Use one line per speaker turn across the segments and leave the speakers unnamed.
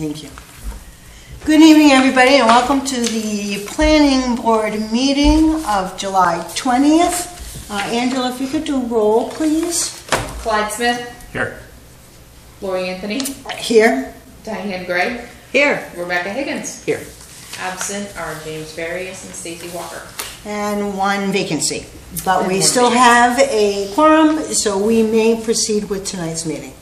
Thank you. Good evening, everybody, and welcome to the Planning Board meeting of July 20th. Angela, if you could do roll, please.
Clyde Smith.
Here.
Lori Anthony.
Here.
Diane Gray.
Here.
Rebecca Higgins.
Here.
Absent are James Farias and Stacy Walker.
And one vacancy. But
And
we
one
still
vacancy.
have a quorum, so we may proceed with tonight's meeting.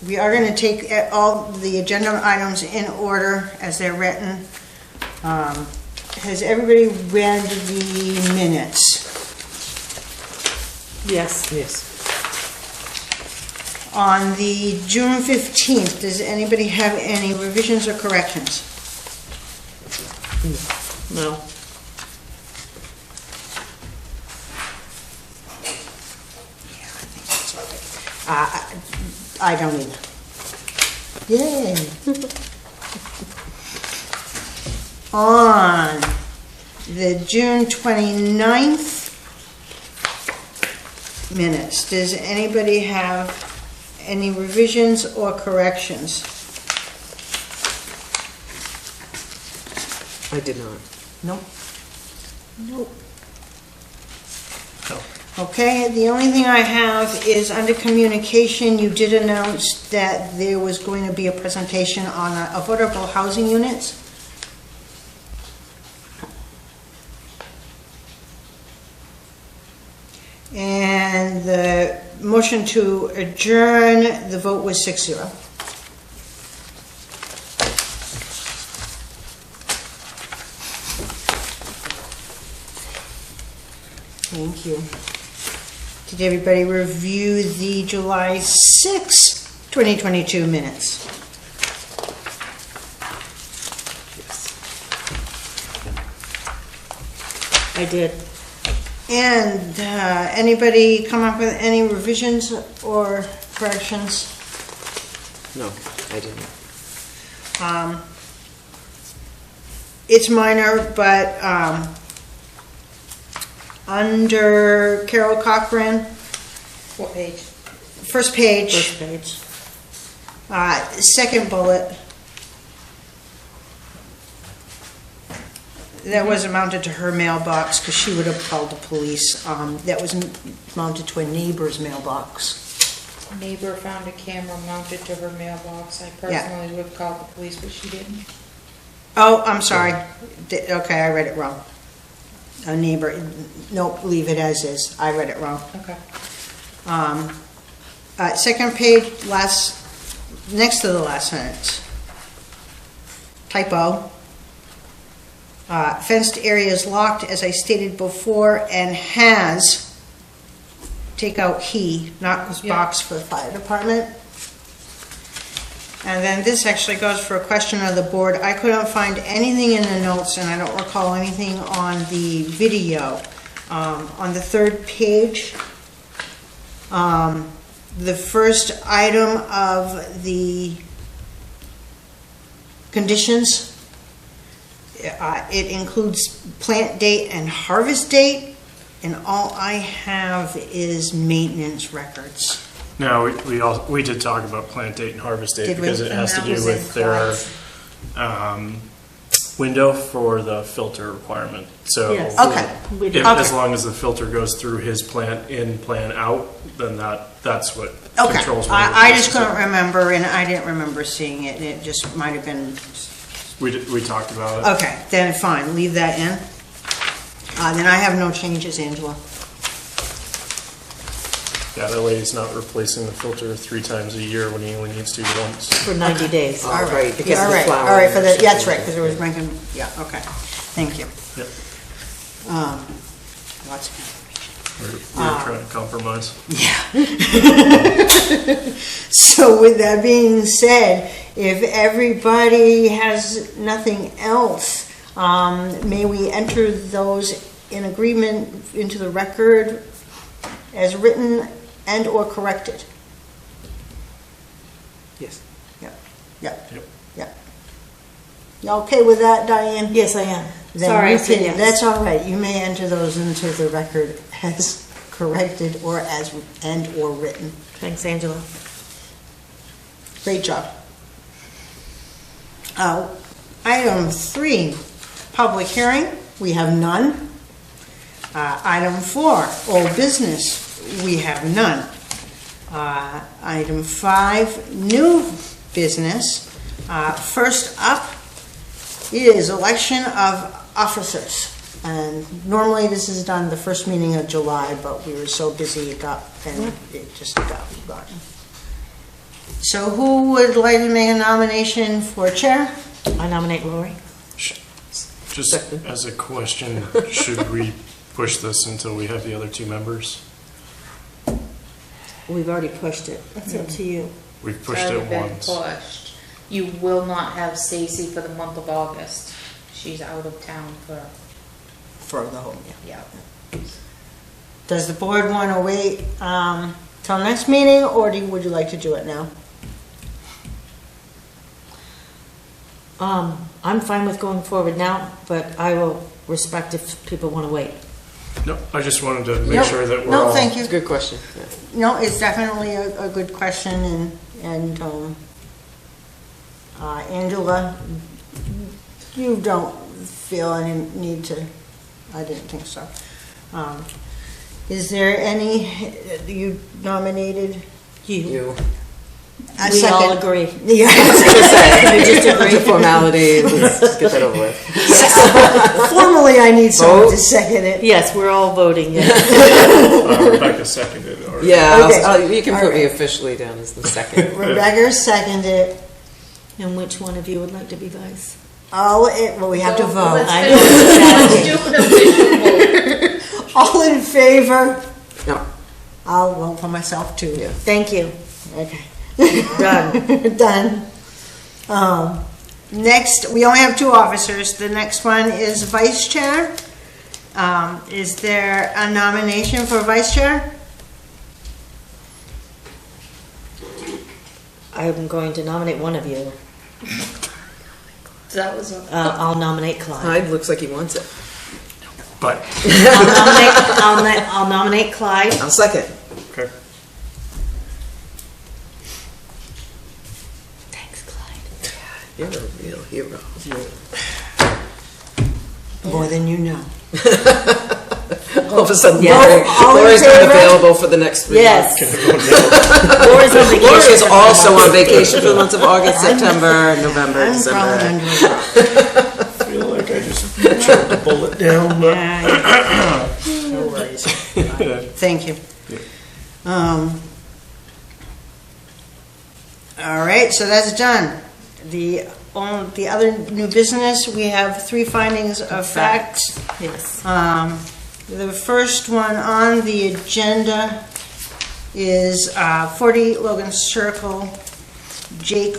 We are going to take all the agenda items in order as they're written. Has everybody read the minutes?
Yes. Yes.
On the June 15th, does anybody have any revisions or corrections?
No.
Yeah, I think that's all right. I don't either. Yay! On the June 29th minutes, does anybody have any revisions or corrections?
I did not.
Nope. Nope.
No.
Okay, the only thing I have is under communication, you did announce that there was going to be a presentation on affordable housing units. And the motion to adjourn, the vote was 6-0. Thank you. Did everybody review the July 6, 2022 minutes?
I did.
And anybody come up with any revisions or corrections?
No, I didn't.
It's minor, but under Carol Cochran,
What page?
first page,
First page.
second bullet, that wasn't mounted to her mailbox because she would have called the police. That was mounted to a neighbor's mailbox.
Neighbor found a camera mounted to her mailbox. I personally would have called the police, but she didn't.
Oh, I'm sorry. Okay, I read it wrong. A neighbor, nope, leave it as is. I read it wrong.
Okay.
Second page, next to the last sentence. Typo. Fenced area is locked, as I stated before, and has, take out he, not was
Yeah.
box for the fire department. And then this actually goes for a question of the board. I couldn't find anything in the notes, and I don't recall anything on the video. On the third page, the first item of the conditions, it includes plant date and harvest date, and all I have is maintenance records.
No, we did talk about plant date and harvest date
Did we?
because it has to
And
do
that was
with
in
their
Clyde's.
window for the filter requirement. So
Yes.
Okay.
We did.
as
Okay.
long as the filter goes through his plant in, plant out, then that's what
Okay,
controls. when
I
it
just
goes.
couldn't remember, and I didn't remember seeing it, and it just might have been.
We talked about it.
Okay, then fine, leave that in. Then I have no changes, Angela.
Yeah, that way he's not replacing the filter 3 times a year when he only needs to once.
For 90 days.
All right,
Because
all
of the
right,
flower.
all right, for the, yeah, that's right, because it was making, yeah, okay, thank you.
Yep.
Lots of information.
We're trying to compromise.
So with that being said, if everybody has nothing else, may we enter those in agreement into the record as written and or corrected?
Yes.
Yep.
Yep.
Yep. You okay with that, Diane?
Yes, I am.
Then
Sorry,
you
I said
can-
yes.
That's all right. You may enter those into the record as corrected or as and or written.
Thanks, Angela.
Great job. Item 3, public hearing, we have none. Item 4, old business, we have none. Item 5, new business. First up is election of officers. And normally this is done the first meeting of July, but we were so busy it just got forgotten. So who would like to make a nomination for chair?
I nominate Lori.
Just as a question, should we push this until we have the other 2 members?
We've already pushed it. That's up to you.
We've pushed
Already
it
been
once.
pushed. You will not have Stacy for the month of August. She's out of town for,
For the whole,
yeah.
Does the board want to wait till next meeting, or would you like to do it now?
I'm fine with going forward now, but I will respect if people want to wait.
No, I just wanted to make
Yep.
sure that we're
No,
all.
thank you.
It's a good question.
No, it's definitely a good question, and Angela, you don't feel any need to, I didn't think so. Is there any, you nominated?
You.
I
We all
second.
agree.
Yeah.
We just agree. It's a formality. Let's just get that over with.
Formally, I need someone to second it.
Yes, we're all voting. Yes.
Rebecca seconded. Or,
Yeah,
Okay.
you can put me officially down as the second.
Rebecca seconded.
And which one of you would like to be vice?
Well, we have to vote.
Let's
I
do an official vote.
All in favor?
No.
I'll vote for myself too.
Yeah. Thank you.
Okay.
Done.
Done. Next, we only have 2 officers. The next one is vice chair. Is there a nomination for vice chair?
I'm going to nominate one of you.
That was a.
I'll nominate Clyde.
Clyde looks like he wants it.
But,
I'll nominate Clyde.
I'll second.
okay.
Thanks, Clyde.
You're a real hero.
More than you know.
All of a sudden,
Yes.
All in
Lori's not
favor?
available for the next 3 months.
Yes. Lori's on vacation.
Lori is also on vacation for the months of August, September, November,
I'm crawling
December.
under a rock.
I feel like I just choked the bullet down, but.
No worries. Thank you. All right, so that's done. The other new business, we have 3 findings of fact.
Yes.
The first one on the agenda is 40 Logan Circle, Jake,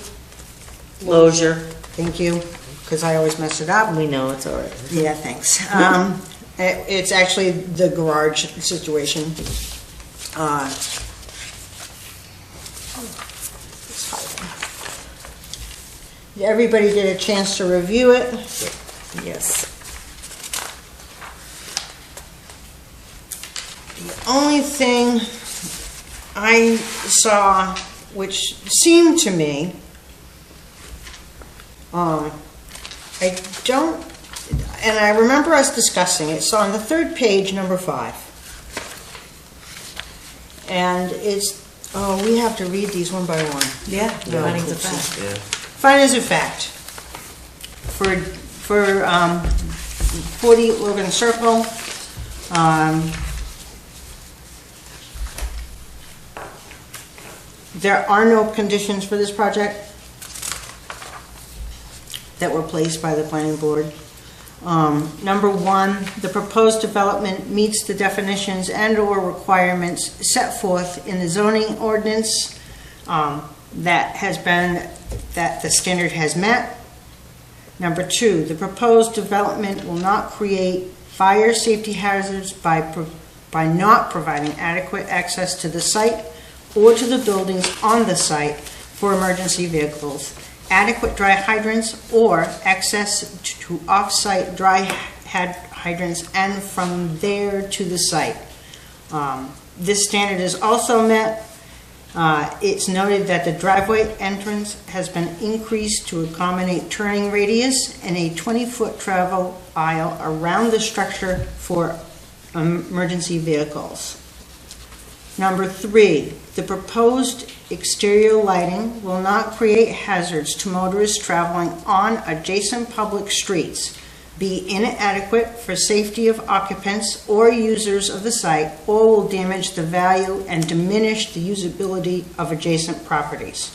Lozier.
thank you, because I always mess it up.
We know it's all right.
Yeah, thanks. It's actually the garage situation. Everybody did a chance to review it.
Yes.
The only thing I saw, which seemed to me, I don't, and I remember us discussing it, so on the 3rd page, number 5. And it's, we have to read these one by one.
Yeah. Findings of fact.
Yeah.
Findings of fact. For 40 Logan Circle, there are no conditions for this project that were placed by the planning board. Number 1, the proposed development meets the definitions and/or requirements set forth in the zoning ordinance that the standard has met. Number 2, the proposed development will not create fire safety hazards by not providing adequate access to the site or to the buildings on the site for emergency vehicles, adequate dry hydrants, or access to off-site dry hydrants and from there to the site. This standard is also met It's noted that the driveway entrance has been increased to accommodate turning radius and a 20-foot travel aisle around the structure for emergency vehicles. Number 3, the proposed exterior lighting will not create hazards to motorists traveling on adjacent public streets, be inadequate for safety of occupants or users of the site, or will damage the value and diminish the usability of adjacent properties.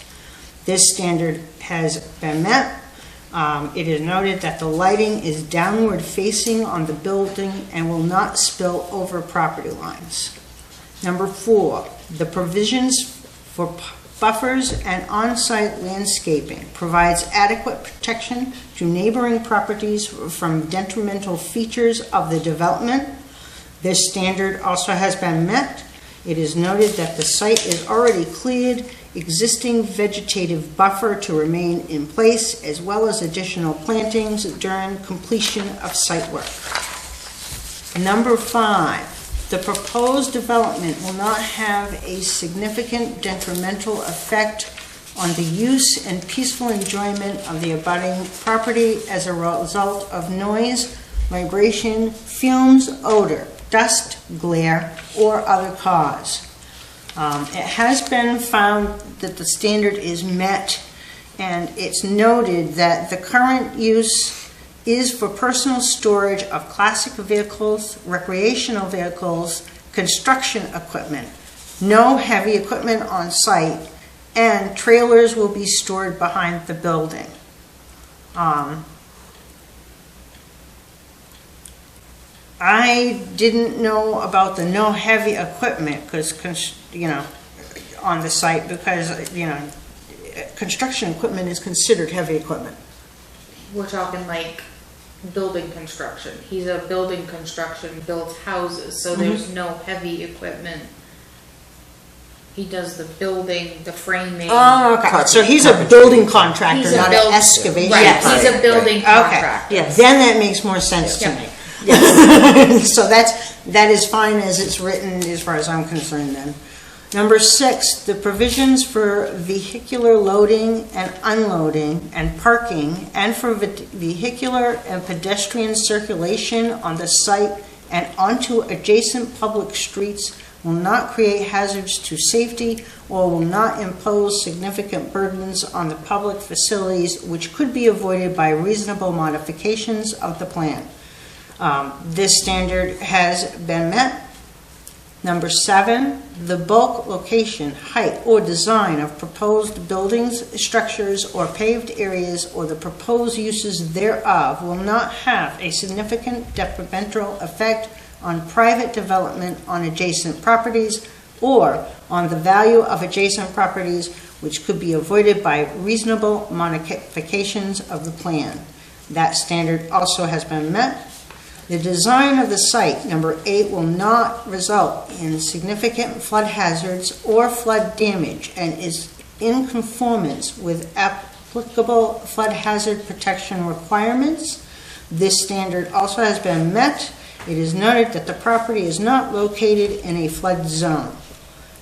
This standard has been met. It is noted that the lighting is downward facing on the building and will not spill over property lines. Number 4, the provisions for buffers and on-site landscaping provides adequate protection to neighboring properties from detrimental features of the development. This standard also has been met. It is noted that the site is already cleared, existing vegetative buffer to remain in place, as well as additional plantings during completion of site work. Number 5, the proposed development will not have a significant detrimental effect on the use and peaceful enjoyment of the abutting property as a result of noise, vibration, fumes, odor, dust, glare, or other cause. It has been found that the standard is met, and it's noted that the current use is for personal storage of classic vehicles, recreational vehicles, construction equipment, no heavy equipment on site, and trailers will be stored behind the building. I didn't know about the no heavy equipment because, on the site, because, construction equipment is considered heavy equipment.
We're talking like building construction. He's a building construction, builds houses, so there's no heavy equipment. He does the building, the framing.
Oh, okay. So he's a building contractor,
He's a
not an excavation.
Right, he's a building contractor.
Yes.
Then that makes more sense to
Yeah.
me. So that is fine as it's written as far as I'm concerned then. Number 6, the provisions for vehicular loading and unloading and parking and for vehicular and pedestrian circulation on the site and onto adjacent public streets will not create hazards to safety or will not impose significant burdens on the public facilities which could be avoided by reasonable modifications of the plan. This standard has been met. Number 7, the bulk location, height, or design of proposed buildings, structures, or paved areas or the proposed uses thereof will not have a significant detrimental effect on private development on adjacent properties or on the value of adjacent properties which could be avoided by reasonable modifications of the plan. That standard also has been met. The design of the site, number 8, will not result in significant flood hazards or flood damage and is in conformance with applicable flood hazard protection requirements. This standard also has been met. It is noted that the property is not located in a flood zone.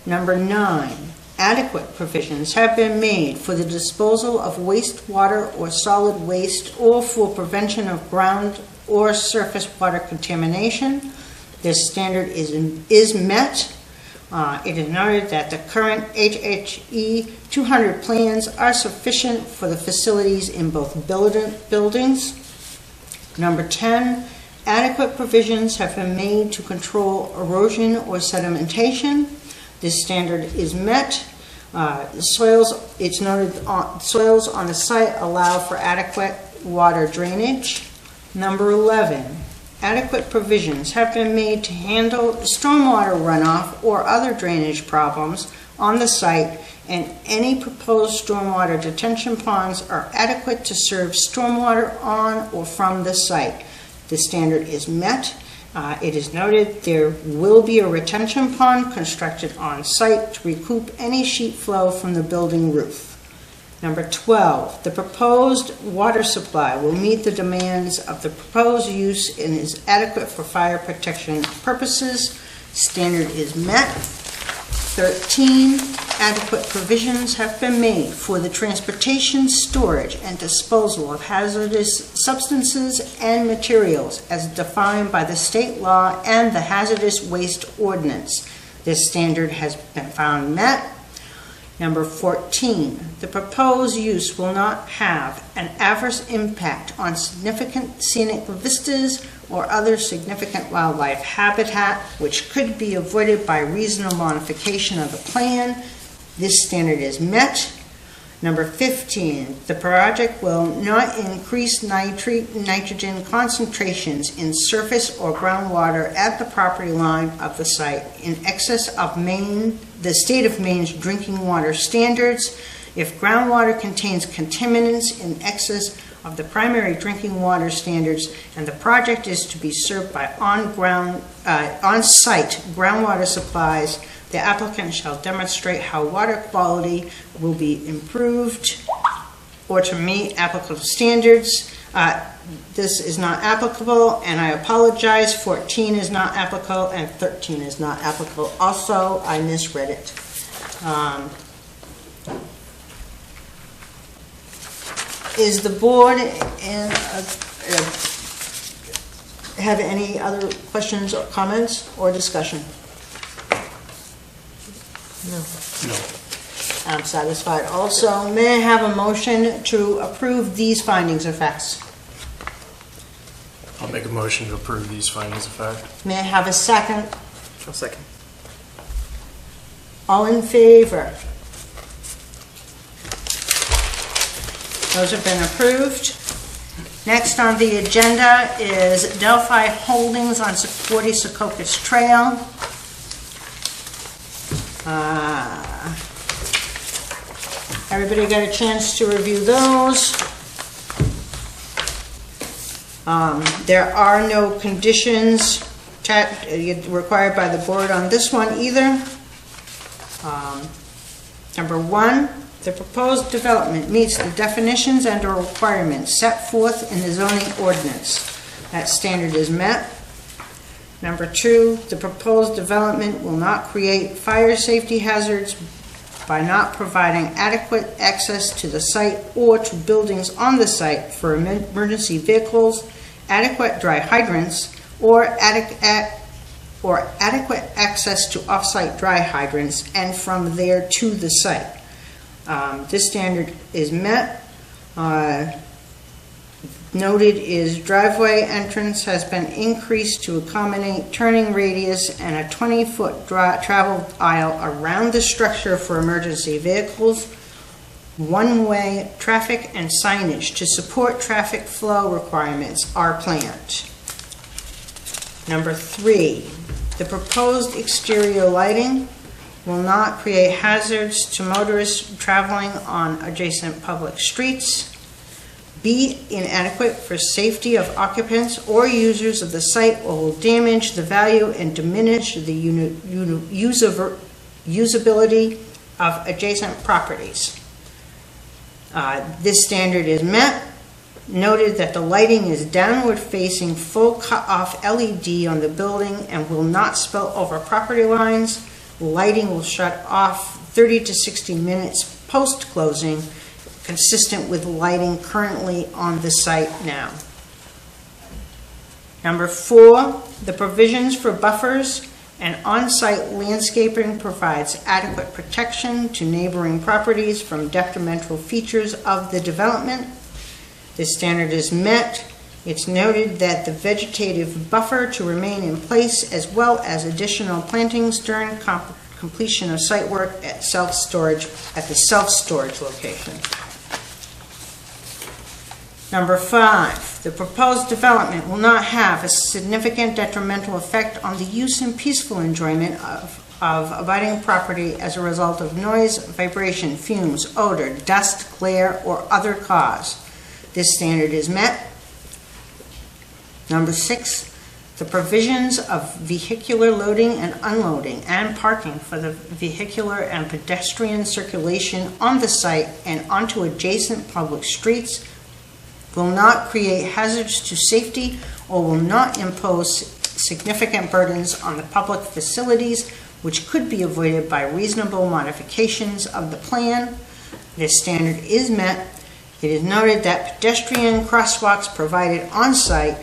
Number 9, adequate provisions have been made for the disposal of wastewater or solid waste or for prevention of ground or surface water contamination. This standard is met. It is noted that the current HHE 200 plans are sufficient for the facilities in both buildings. Number 10, adequate provisions have been made to control erosion or sedimentation. This standard is met. Soils on the site allow for adequate water drainage. Number 11, adequate provisions have been made to handle stormwater runoff or other drainage problems on the site, and any proposed stormwater detention ponds are adequate to serve stormwater on or from the site. The standard is met. It is noted there will be a retention pond constructed on site to recoup any sheet flow from the building roof. Number 12, the proposed water supply will meet the demands of the proposed use and is adequate for fire protection purposes. Standard is met. 13, adequate provisions have been made for the transportation, storage, and disposal of hazardous substances and materials as defined by the state law and the hazardous waste ordinance. This standard has been found met. Number 14, the proposed use will not have an adverse impact on significant scenic vistas or other significant wildlife habitat, which could be avoided by reasonable modification of the plan. This standard is met. Number 15, the project will not increase nitrogen concentrations in surface or groundwater at the property line of the site in excess of the state of Maine's drinking water standards. If groundwater contains contaminants in excess of the primary drinking water standards and the project is to be served by on-site groundwater supplies, the applicant shall demonstrate how water quality will be improved or to meet applicable standards. This is not applicable, and I apologize. 14 is not applicable, and 13 is not applicable. Also, I misread it. Is the board have any other questions or comments or discussion?
No.
I'm satisfied. Also, may I have a motion to approve these findings of facts?
I'll make a motion to approve these findings of fact.
May I have a second?
I'll second.
All in favor? Those have been approved. Next on the agenda is Delphi Holdings on 40 Sokokis Trail. Everybody got a chance to review those. There are no conditions required by the board on this one either. Number 1, the proposed development meets the definitions and or requirements set forth in the zoning ordinance. That standard is met. Number 2, the proposed development will not create fire safety hazards by not providing adequate access to the site or to buildings on the site for emergency vehicles, adequate dry hydrants, or adequate access to off-site dry hydrants and from there to the site. This standard is met. Noted is driveway entrance has been increased to accommodate turning radius and a 20-foot travel aisle around the structure for emergency vehicles. One-way traffic and signage to support traffic flow requirements are planned. Number 3, the proposed exterior lighting will not create hazards to motorists traveling on adjacent public streets. Be inadequate for safety of occupants or users of the site or will damage the value and diminish the usability of adjacent properties. This standard is met. Noted that the lighting is downward facing full cut-off LED on the building and will not spill over property lines. Lighting will shut off 30 to 60 minutes post-closing, consistent with lighting currently on the site now. Number 4, the provisions for buffers and on-site landscaping provides adequate protection to neighboring properties from detrimental features of the development. This standard is met. It's noted that the vegetative buffer to remain in place as well as additional plantings during completion of site work at the self-storage location. Number 5, the proposed development will not have a significant detrimental effect on the use and peaceful enjoyment of abutting property as a result of noise, vibration, fumes, odor, dust, glare, or other cause. This standard is met. Number 6, the provisions of vehicular loading and unloading and parking for the vehicular and pedestrian circulation on the site and onto adjacent public streets will not create hazards to safety or will not impose significant burdens on the public facilities which could be avoided by reasonable modifications of the plan. This standard is met. It is noted that pedestrian crosswalks provided on-site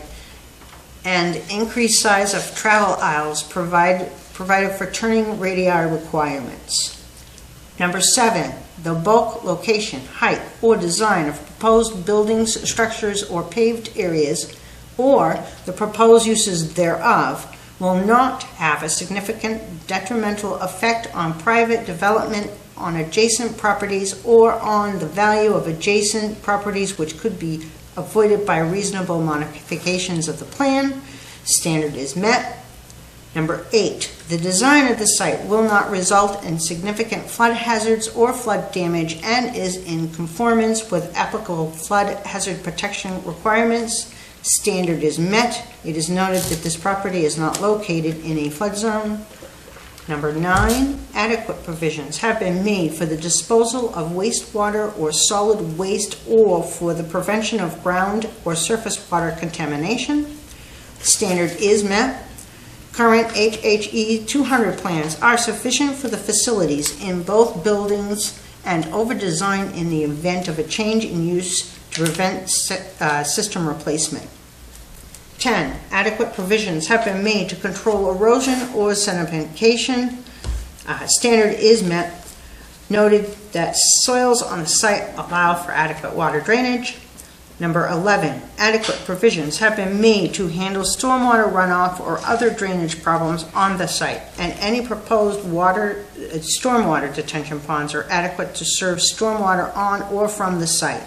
and increased size of travel aisles provided for turning radii requirements. Number 7, the bulk location, height, or design of proposed buildings, structures, or paved areas, or the proposed uses thereof, will not have a significant detrimental effect on private development on adjacent properties or on the value of adjacent properties, which could be avoided by reasonable modifications of the plan. Standard is met. Number 8, the design of the site will not result in significant flood hazards or flood damage and is in conformance with applicable flood hazard protection requirements. Standard is met. It is noted that this property is not located in a flood zone. Number 9, adequate provisions have been made for the disposal of wastewater or solid waste or for the prevention of ground or surface water contamination. Standard is met. Current HHE 200 plans are sufficient for the facilities in both buildings and over-design in the event of a change in use to prevent system replacement. 10, adequate provisions have been made to control erosion or sedimentation. Standard is met. Noted that soils on the site allow for adequate water drainage. Number 11, adequate provisions have been made to handle stormwater runoff or other drainage problems on the site, and any proposed stormwater detention ponds are adequate to serve stormwater on or from the site.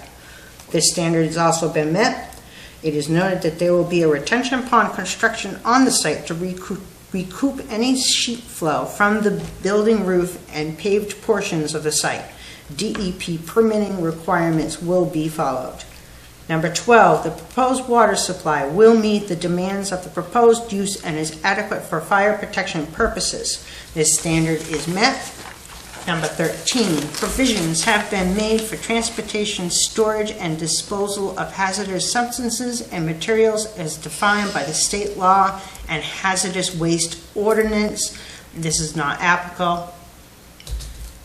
This standard has also been met. It is noted that there will be a retention pond construction on the site to recoup any sheet flow from the building roof and paved portions of the site. DEP permitting requirements will be followed. Number 12, the proposed water supply will meet the demands of the proposed use and is adequate for fire protection purposes. This standard is met. Number 13, provisions have been made for transportation, storage, and disposal of hazardous substances and materials as defined by the state law and hazardous waste ordinance. This is not applicable.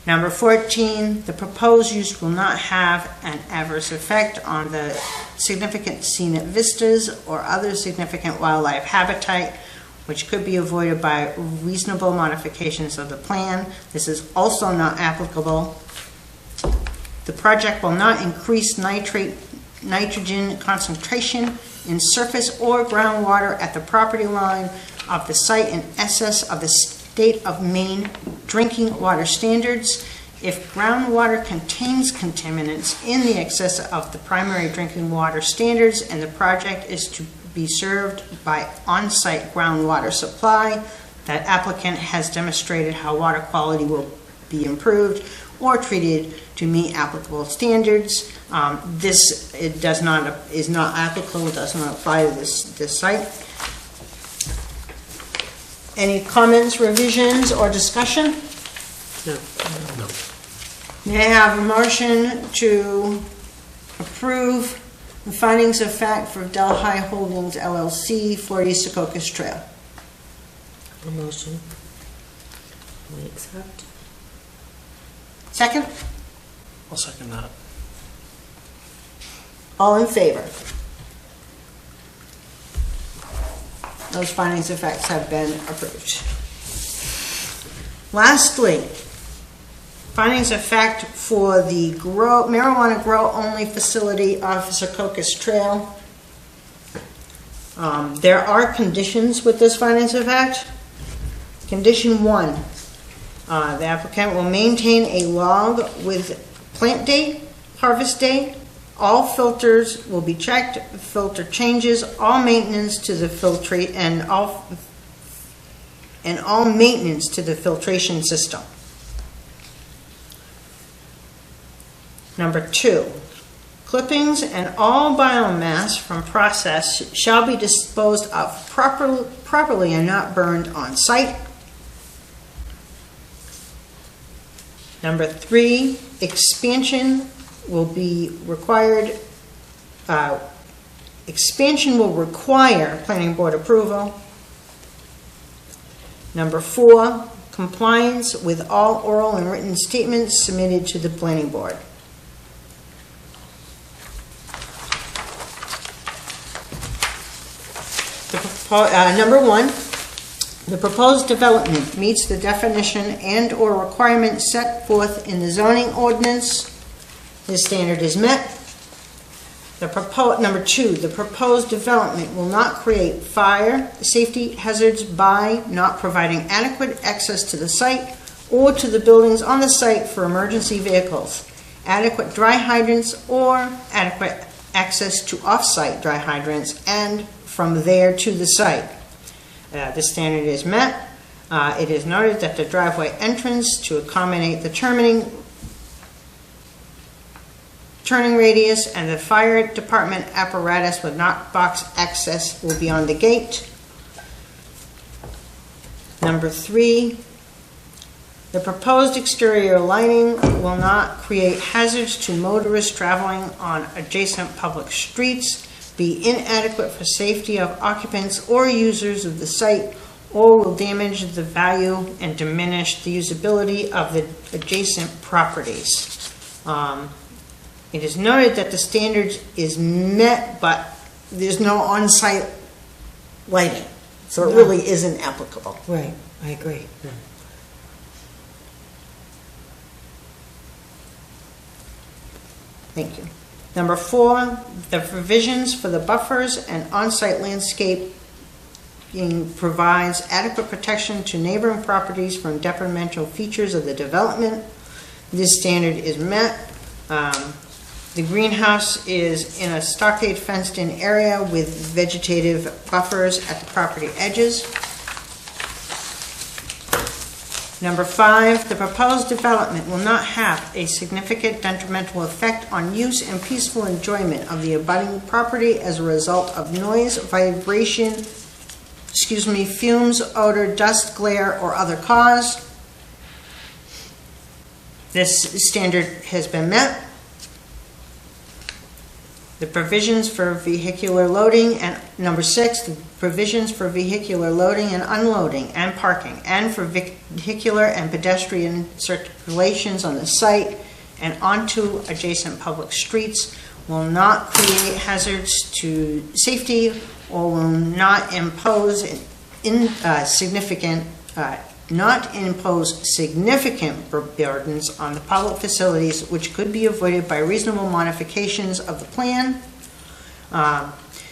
Number 14, the proposed use will not have an adverse effect on the significant scenic vistas or other significant wildlife habitat, which could be avoided by reasonable modifications of the plan. This is also not applicable. The project will not increase nitrogen concentration in surface or groundwater at the property line of the site in excess of the State of Maine drinking water standards. If groundwater contains contaminants in the excess of the primary drinking water standards and the project is to be served by on-site groundwater supply, that applicant has demonstrated how water quality will be improved or treated to meet applicable standards. This is not applicable, does not apply to this site. Any comments, revisions, or discussion?
No.
No.
May I have a motion to approve the findings of fact for Delphi Holdings LLC 40 Sokokis Trail?
A motion. We accept.
Second?
I'll second that.
All in favor? Those findings of facts have been approved. Lastly, findings of fact for the marijuana grow only facility off Sokokis Trail. There are conditions with this findings of fact. Condition 1, the applicant will maintain a log with plant date, harvest date. All filters will be checked, filter changes, all maintenance to the filtrate and all maintenance to the filtration system. Number 2, clippings and all biomass from process shall be disposed of properly and not burned on site. Number 3, expansion will be required. Expansion will require planning board approval. Number 4, compliance with all oral and written statements submitted to the planning board. Number 1, the proposed development meets the definition and/or requirement set forth in the zoning ordinance. This standard is met. Number 2, the proposed development will not create fire safety hazards by not providing adequate access to the site or to the buildings on the site for emergency vehicles, adequate dry hydrants, or adequate access to off-site dry hydrants and from there to the site. This standard is met. It is noted that the driveway entrance to accommodate the turning radius and the fire department apparatus with knockbox access will be on the gate. Number 3, the proposed exterior lighting will not create hazards to motorists traveling on adjacent public streets, be inadequate for safety of occupants or users of the site, or will damage the value and diminish the usability of the adjacent properties. It is noted that the standard is met, but there's no on-site lighting, so it really isn't applicable.
Right, I agree.
Thank you. Number 4, the provisions for the buffers and on-site landscaping provides adequate protection to neighboring properties from detrimental features of the development. This standard is met. The greenhouse is in a stockade fenced-in area with vegetative buffers at the property edges. Number 5, the proposed development will not have a significant detrimental effect on use and peaceful enjoyment of the abutting property as a result of noise, vibration, fumes, odor, dust, glare, or other cause. This standard has been met. The provisions for vehicular loading and number 6, the provisions for vehicular loading and unloading and parking and for vehicular and pedestrian circulations on the site and onto adjacent public streets will not create hazards to safety or will not impose significant burdens on the public facilities, which could be avoided by reasonable modifications of the plan.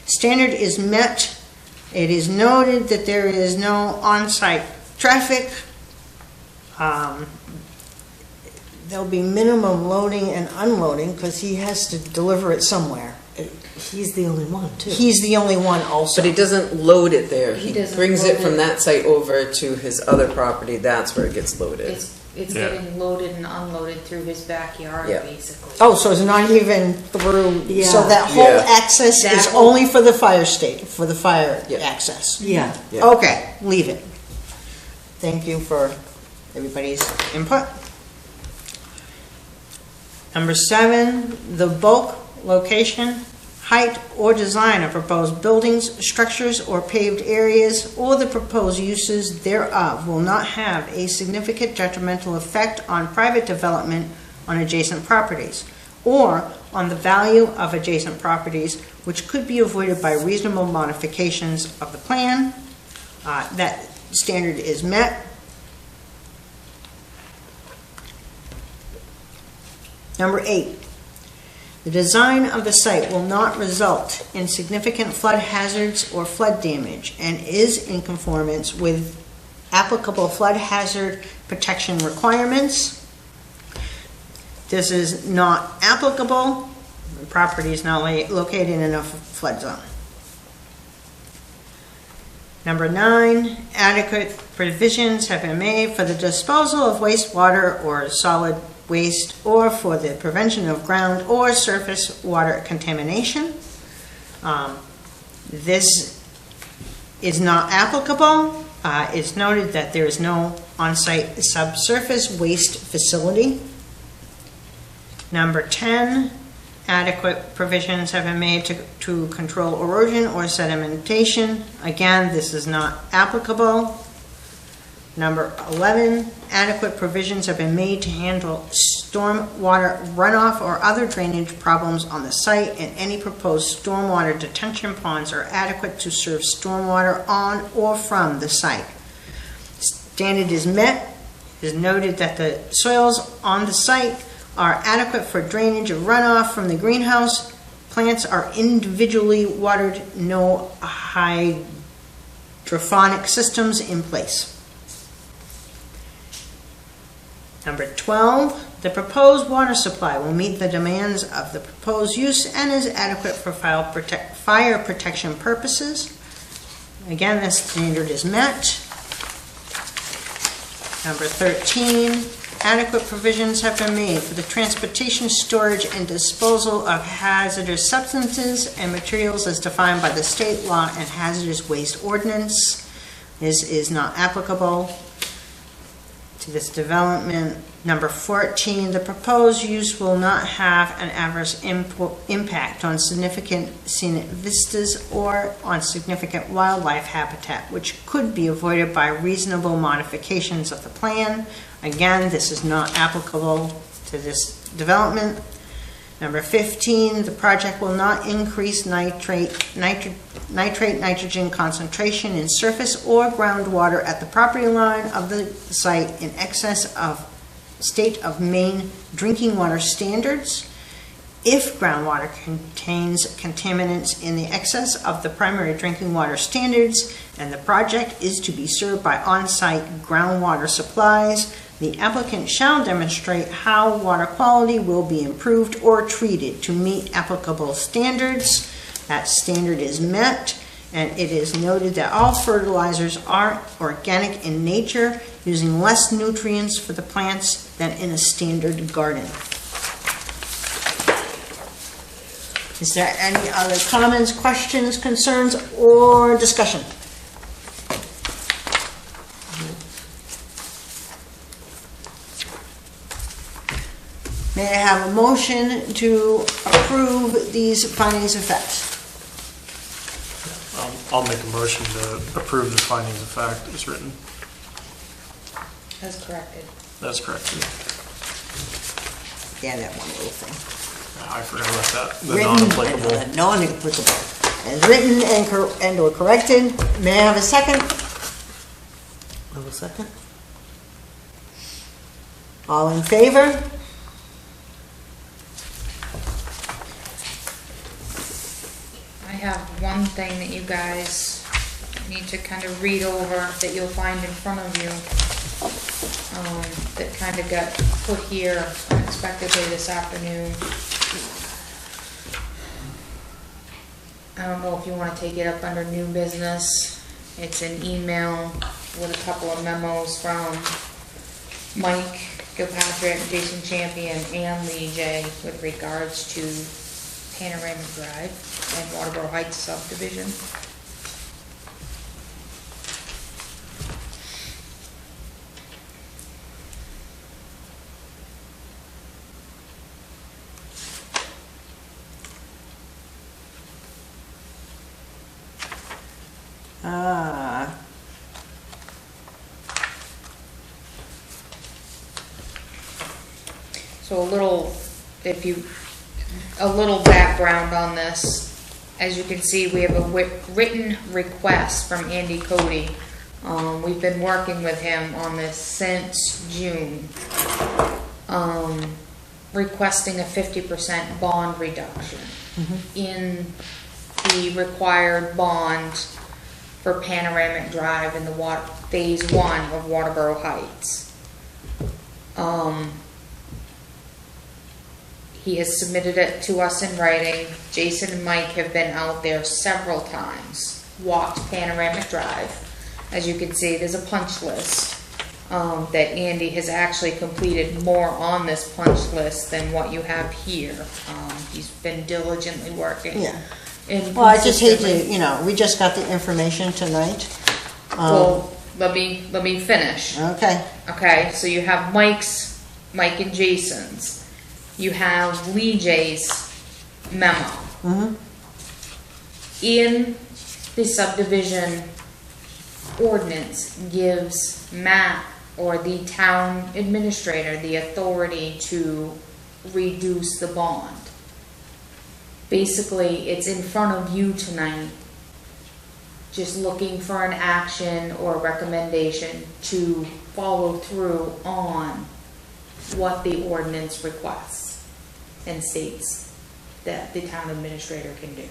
Standard is met. It is noted that there is no on-site traffic. There'll be minimum loading and unloading because he has to deliver it somewhere.
He's the only one, too.
He's the only one also.
But he doesn't load it there.
He
He
doesn't
brings
load
it from
it.
that site over to his other property. That's where it gets loaded.
It's
Yeah.
getting loaded and unloaded through his backyard,
Yeah.
basically.
Oh, so it's not even through, so
Yeah.
that whole
Yeah.
access
That
is
whole-
only for the fire
Yeah.
access.
Yeah.
Yeah.
Okay, leave it. Thank you for everybody's input. Number 7, the bulk, location, height, or design of proposed buildings, structures, or paved areas, or the proposed uses thereof will not have a significant detrimental effect on private development on adjacent properties, or on the value of adjacent properties, which could be avoided by reasonable modifications of the plan. That standard is met. Number 8, the design of the site will not result in significant flood hazards or flood damage and is in conformance with applicable flood hazard protection requirements. This is not applicable. The property is not located in a flood zone. Number 9, adequate provisions have been made for the disposal of wastewater or solid waste or for the prevention of ground or surface water contamination. This is not applicable. It's noted that there is no on-site subsurface waste facility. Number 10, adequate provisions have been made to control erosion or sedimentation. Again, this is not applicable. Number 11, adequate provisions have been made to handle stormwater runoff or other drainage problems on the site, and any proposed stormwater detention ponds are adequate to serve stormwater on or from the site. Standard is met. It is noted that the soils on the site are adequate for drainage of runoff from the greenhouse. Plants are individually watered, no hydroponic systems in place. Number 12, the proposed water supply will meet the demands of the proposed use and is adequate for fire protection purposes. Again, this standard is met. Number 13, adequate provisions have been made for the transportation, storage, and disposal of hazardous substances and materials as defined by the state law and hazardous waste ordinance. This is not applicable to this development. Number 14, the proposed use will not have an adverse impact on significant scenic vistas or on significant wildlife habitat, which could be avoided by reasonable modifications of the plan. Again, this is not applicable to this development. Number 15, the project will not increase nitrogen concentration in surface or groundwater at the property line of the site in excess of state of Maine drinking water standards. If groundwater contains contaminants in the excess of the primary drinking water standards and the project is to be served by on-site groundwater supplies, the applicant shall demonstrate how water quality will be improved or treated to meet applicable standards. That standard is met, and it is noted that all fertilizers are organic in nature, using less nutrients for the plants than in a standard garden. Is there any other comments, questions, concerns, or discussion? May I have a motion to approve these findings of fact?
I'll make a motion to approve the findings of fact as written.
As corrected.
That's corrected.
Yeah, that one little thing.
I forgot about that. The
Written,
non-applicable.
Non-applicable. As written and or corrected. May I have a second?
I will second.
All in favor?
I have one thing that you guys need to kind of read over that you'll find in front of you, that kind of got put here unexpectedly this afternoon. I don't know if you want to take it up under new business. It's an email with a couple of memos from Mike Gilpatrick, Jason Champion, and Lee J with regards to Panoramic Drive and Waterboro Heights subdivision. So a little background on this. As you can see, we have a written request from Andy Cody. We've been working with him on this since June, requesting a 50% bond reduction in the required bond for Panoramic Drive in the phase 1 of Waterboro Heights. He has submitted it to us in writing. Jason and Mike have been out there several times, walked Panoramic Drive. As you can see, there's a punch list that Andy has actually completed more on this punch list than what you have here. He's been diligently working.
Yeah. Well, I just hate to, we just got the information tonight.
Well, let me finish.
Okay.
Okay, so you have Mike and Jason's. You have Lee J's memo. In the subdivision ordinance gives Matt or the town administrator the authority to reduce the bond. Basically, it's in front of you tonight, just looking for an action or recommendation to follow through on what the ordinance requests and states that the town administrator can do.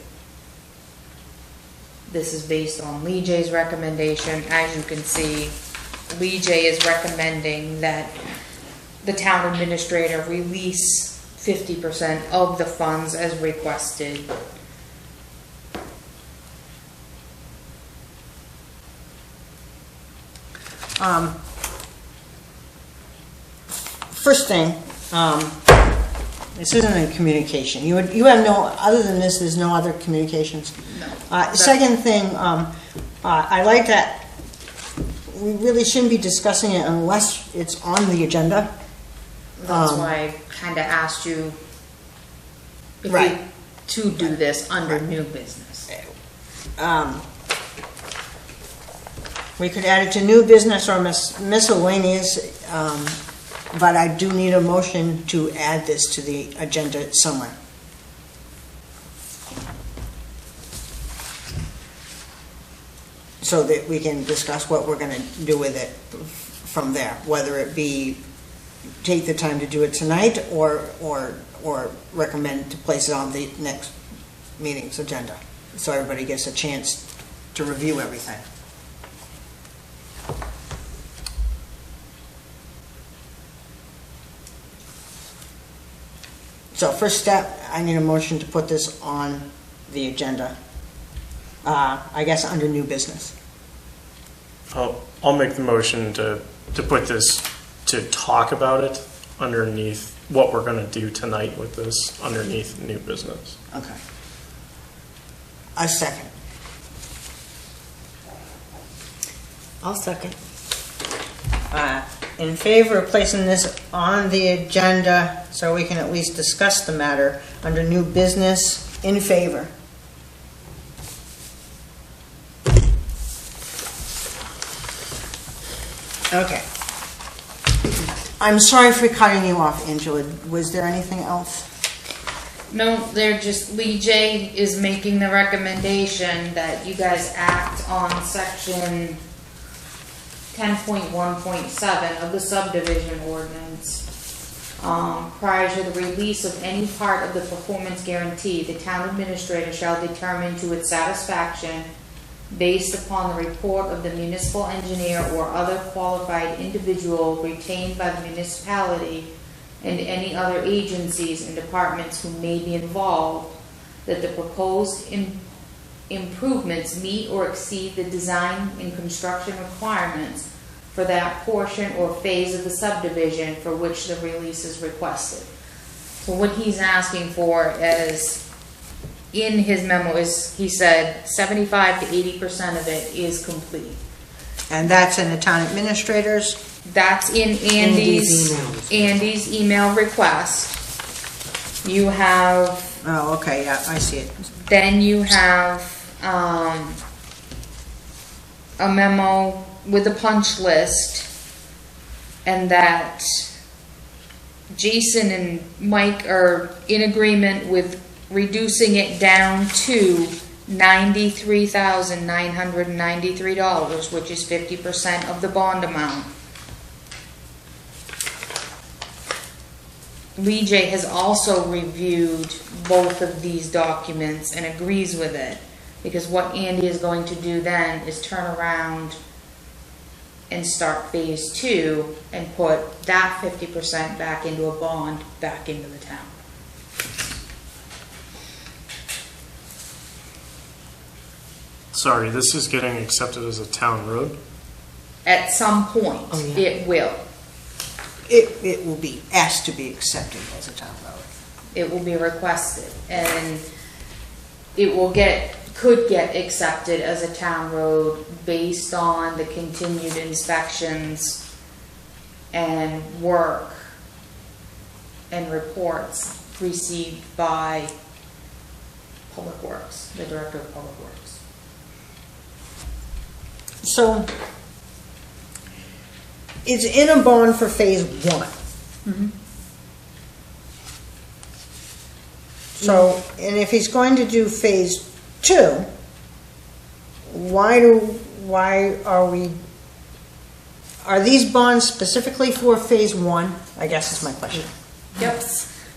This is based on Lee J's recommendation. As you can see, Lee J is recommending that the town administrator release 50% of the funds as requested.
First thing, this isn't a communication. You have no, other than this, there's no other communications?
No.
Second thing, I like that we really shouldn't be discussing it unless it's on the agenda.
That's why I kind of asked you if
Right.
you to do this under new business.
We could add it to new business or miscellaneous, but I do need a motion to add this to the agenda somewhere. So that we can discuss what we're gonna do with it from there, whether it be take the time to do it tonight or recommend to place it on the next meeting's agenda, so everybody gets a chance to review everything. So first step, I need a motion to put this on the agenda. I guess under new business.
I'll make the motion to put this, to talk about it underneath what we're gonna do tonight with this, underneath new business.
Okay. A second.
I'll second.
In favor of placing this on the agenda so we can at least discuss the matter under new business, in favor? Okay. I'm sorry for cutting you off, Angela. Was there anything else?
No, they're just, Lee J is making the recommendation that you guys act on section 10.1.7 of the subdivision ordinance. Prior to the release of any part of the performance guarantee, the town administrator shall determine to its satisfaction, based upon the report of the municipal engineer or other qualified individual retained by the municipality and any other agencies and departments who may be involved, that the proposed improvements meet or exceed the design and construction requirements for that portion or phase of the subdivision for which the release is requested. So what he's asking for is, in his memo, is, he said 75 to 80% of it is complete.
And that's in the town administrators?
That's in Andy's email request. You have,
Oh, okay, yeah, I see it.
then you have a memo with a punch list, and that Jason and Mike are in agreement with reducing it down to $93,993, which is 50% of the bond amount. Lee J has also reviewed both of these documents and agrees with it, because what Andy is going to do then is turn around and start phase 2 and put that 50% back into a bond back into the town.
Sorry, this is getting accepted as a town road?
At some point,
Oh, yeah.
it will.
It will be asked to be accepted as a town road.
It will be requested, and it will could get accepted as a town road based on the continued inspections and work and reports received by Public Works, the Director of Public Works.
So it's in a bond for phase one. So, and if he's going to do phase two, why are these bonds specifically for phase one? I guess is my question.
Yep.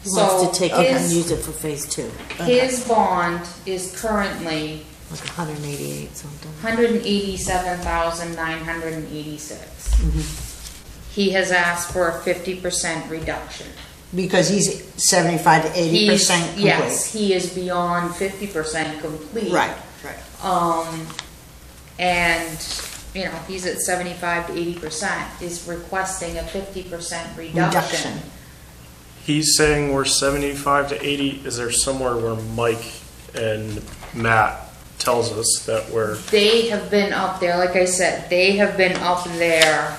He wants to take it and
his-
use it for phase two,
His bond is currently
like 188 something.
187,986. He has asked for a 50% reduction.
Because he's 75 to 80% complete.
Yes, he is beyond 50% complete.
Right, right.
And, you know, he's at 75 to 80%, is requesting a 50% reduction.
He's saying we're 75 to 80. Is there somewhere where Mike and Matt tells us that we're,
They have been up there, like I said, they have been up there.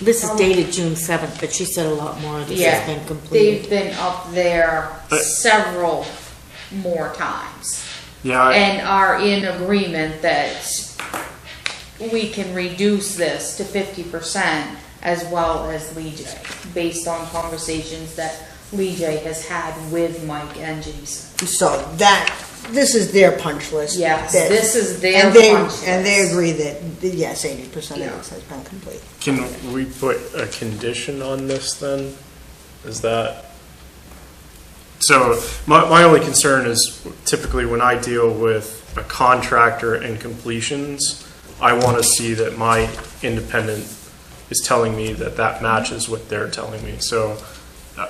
This is dated June 7th, but she said a lot more of this has been completed.
They've been up there several more times.
yeah,
And are in agreement that we can reduce this to 50% as well as Lee J, based on conversations that Lee J has had with Mike and Jason.
So this is their punch list.
Yes,
That-
this is their
and they,
punch
And they
list.
agree that, yes, 80%
Yeah.
of this has been complete.
can we put a condition on this then? Is that, so my only concern is typically when I deal with a contractor and completions, I want to see that my independent is telling me that that matches what they're telling me. So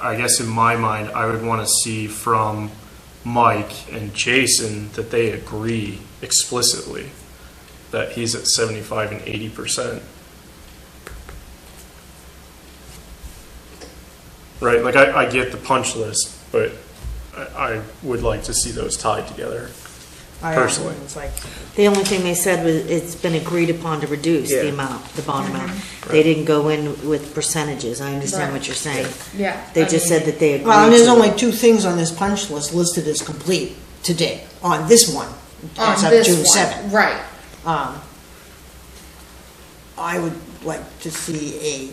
I guess in my mind, I would want to see from Mike and Jason that they agree explicitly that he's at 75 and 80%. Right, like I get the punch list, but I would like to see those tied together. Personally.
It's like,
The only thing they said was it's been agreed upon to reduce the
Yeah.
amount, the bond amount. They didn't go in with percentages, I understand what you're saying.
Yeah.
They just said that they agreed
well, and there's
to
only
it.
2 things on this punch list listed as complete today, on this one, as
On
of
this
June
one,
7th.
right.
I would like to see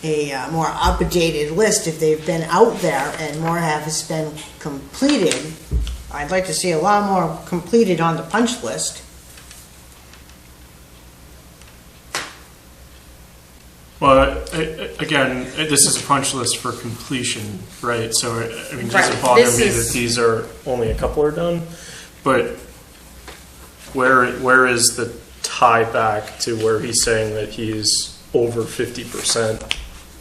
a more updated list if they've been out there and more has been completed. I'd like to see a lot more completed on the punch list.
Well, again, this is a punch list for completion, right? So, I mean, it doesn't
Right,
bother
this
me
is-
that these are, only a couple are done, but where is the tie back to where he's saying that he's over 50%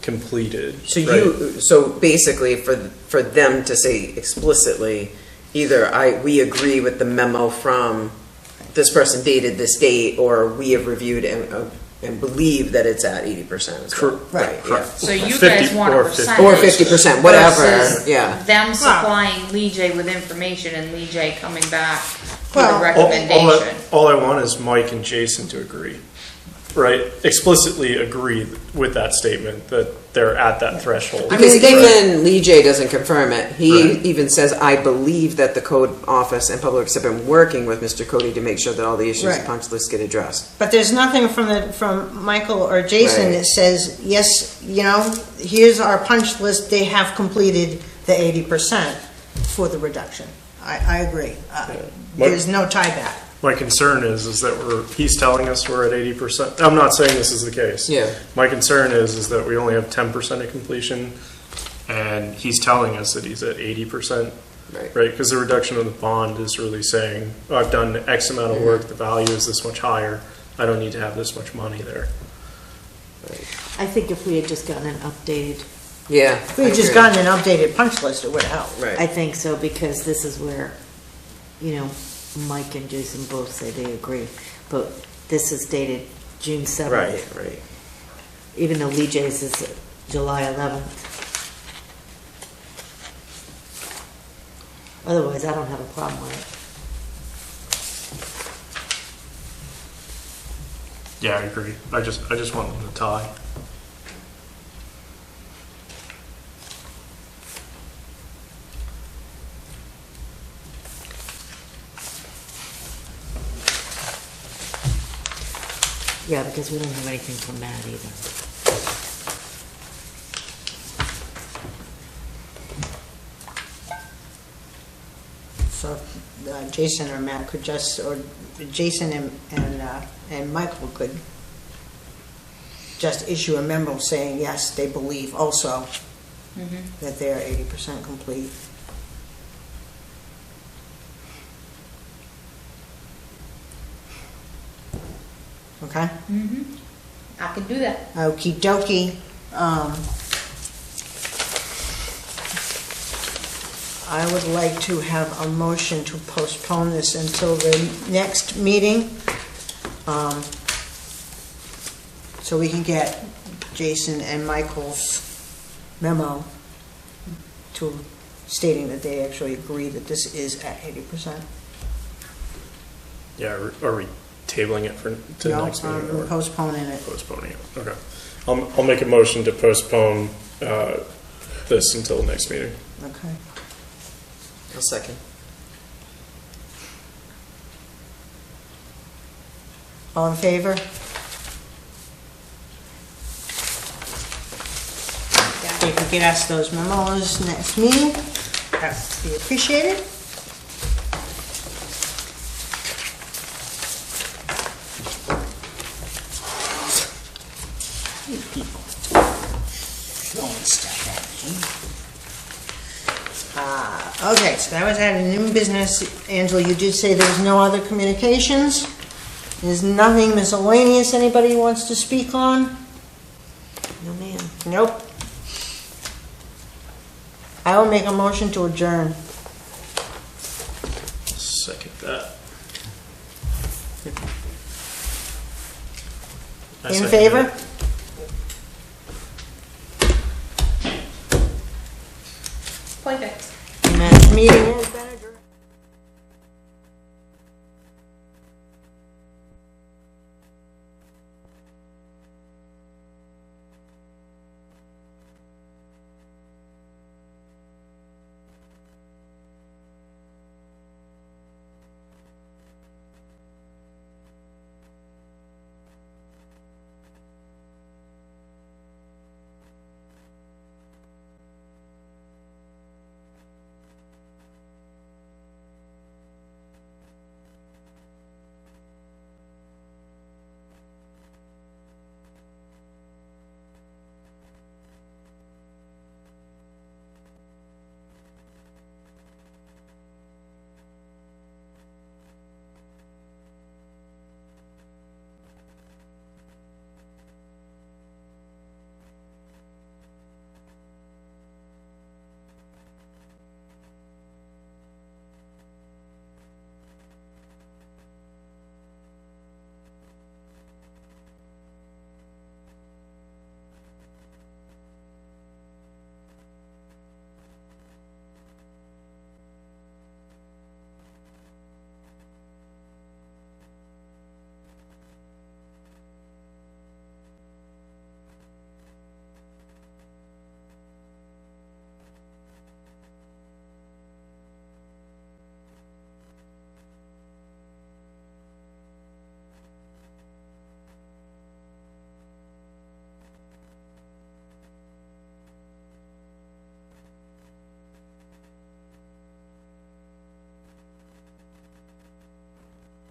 completed?
So
right?
so basically for them to say explicitly, either we agree with the memo from this person dated this date, or we have reviewed and believe that it's at 80%. Right, yeah.
So you
50
guys want a
or 50.
percentage.
Or 50%, whatever,
versus
yeah.
Them supplying Lee J with information and Lee J coming back with
Well,
a recommendation.
All I want is Mike and Jason to agree, right? Explicitly agree with that statement that they're at that threshold.
Because even Lee J doesn't confirm it. He
Right.
even says, I believe that the code office and public works have been working with Mr. Cody to make sure that all the issues
Right.
of punch list get addressed.
But there's nothing from Michael or Jason
Right.
that says, yes, you know, here's our punch list, they have completed the 80% for the reduction. I agree. There's no tie back.
My concern is that he's telling us we're at 80%. I'm not saying this is the case.
Yeah.
My concern is that we only have 10% of completion, and he's telling us that he's at 80%.
Right.
Right, because the reduction of the bond is really saying, oh, I've done X amount of work, the value is this much higher, I don't need to have this much money there.
I think if we had just gotten an updated,
Yeah.
If we had just
I
gotten an updated punch list, it would help.
agree.
I
Right.
think so, because this is where, you know, Mike and Jason both say they agree. But this is dated June 7th.
Right, right.
Even though Lee J's is July 11th. Otherwise, I don't have a problem with it.
Yeah, I agree. I just want them to tie.
Yeah, because we don't have anything from Matt either.
So Jason or Matt could just, or Jason and Michael could just issue a memo saying, yes, they believe also that they're 80% complete. Okay?
I can do that.
Okey dokey. I would like to have a motion to postpone this until the next meeting. So we can get Jason and Michael's memo to stating that they actually agree that this is at 80%.
Yeah, are we tabling it for to
No,
next meeting?
we're
Or
postponing it.
postponing it? Okay. I'll make a motion to postpone this until the next meeting.
Okay.
I'll second.
All in favor? If you could get us those memos next meeting, that would be appreciated. You people throwing stuff at me. Okay, so that was added new business. Angela, you did say there's no other communications? There's nothing miscellaneous anybody wants to speak on?
No, ma'am.
Nope. I will make a motion to adjourn.
Second that. I
In
second
favor?
it.